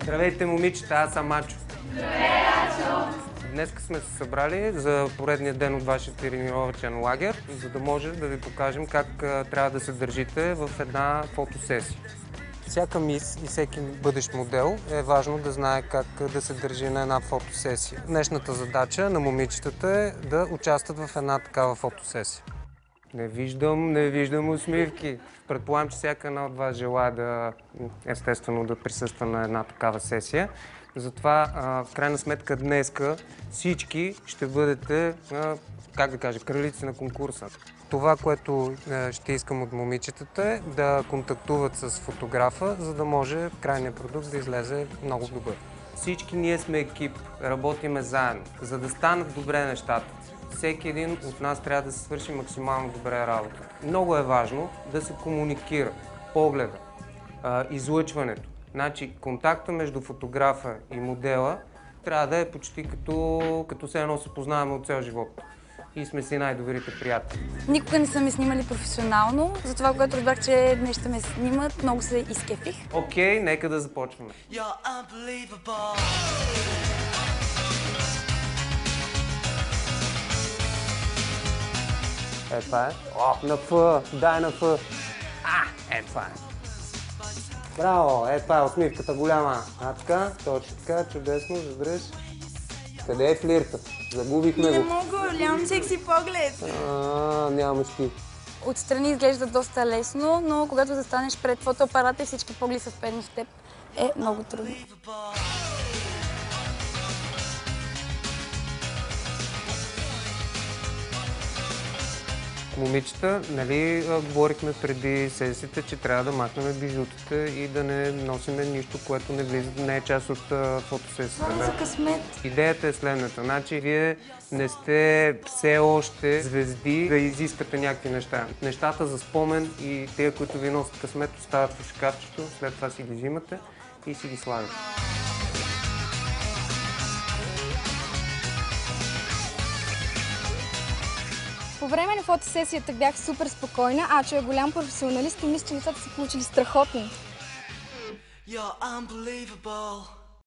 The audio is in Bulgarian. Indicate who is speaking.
Speaker 1: Здравейте, момичета, аз съм Мачо.
Speaker 2: Здравей, Ачо!
Speaker 1: Днес сме се събрали за поредния ден от вашия тренировъчен лагер, за да може да ви покажем как трябва да се държите в една фотосесия. Всяка мис и всеки бъдещ модел е важно да знае как да се държи на една фотосесия. Днешната задача на момичетата е да участват в една такава фотосесия. Не виждам усмивки. Предполагам, че всяка една от вас желая естествено да присъства на една такава сесия. Затова, в крайна сметка, днеска всички ще бъдете, как да кажа, кралици на конкурса. Това, което ще искам от момичетата е да контактуват с фотографа, за да може крайният продукт да излезе много добър. Всички ние сме екип, работиме заедно, за да станат добре нещата. Всеки един от нас трябва да се свърши максимално добре работа. Много е важно да се комуникира погледа, излъчването. Значи, контакта между фотографа и модела трябва да е почти като все едно се познаваме от цял живот. И сме си най-добрите приятели.
Speaker 2: Никога не са ме снимали професионално, затова когато разбрах, че днес ще ме снимат, много се изкефих.
Speaker 1: Окей, нека да започваме. Това е. На Ф, дай на Ф. Това е. Браво, това е усмивката голяма. Така, точно така, чудесно, задръж. Къде е флирта? Загубихме го.
Speaker 2: Не мога, нямам секси поглед.
Speaker 1: Нямаш ти.
Speaker 2: Отстрани изглежда доста лесно, но когато застанеш пред фотоапарата и всички погледи са впедни в теб, е много трудно.
Speaker 1: Момичета, нали говорихме преди сесията, че трябва да махнем бижутата и да не носиме нищо, което не е част от фотосесията.
Speaker 2: Това за късмет.
Speaker 1: Идеята е следната. Значи, вие не сте все още звезди да изискате някакви неща. Нещата за спомен и тези, които ви носят късмет, остават в шкафчето, след това си ги взимате и си ги слагате.
Speaker 3: По време на фотосесията бях супер спокойна, Ачо е голям професионалист и мисля, че нещата са получили страхотно.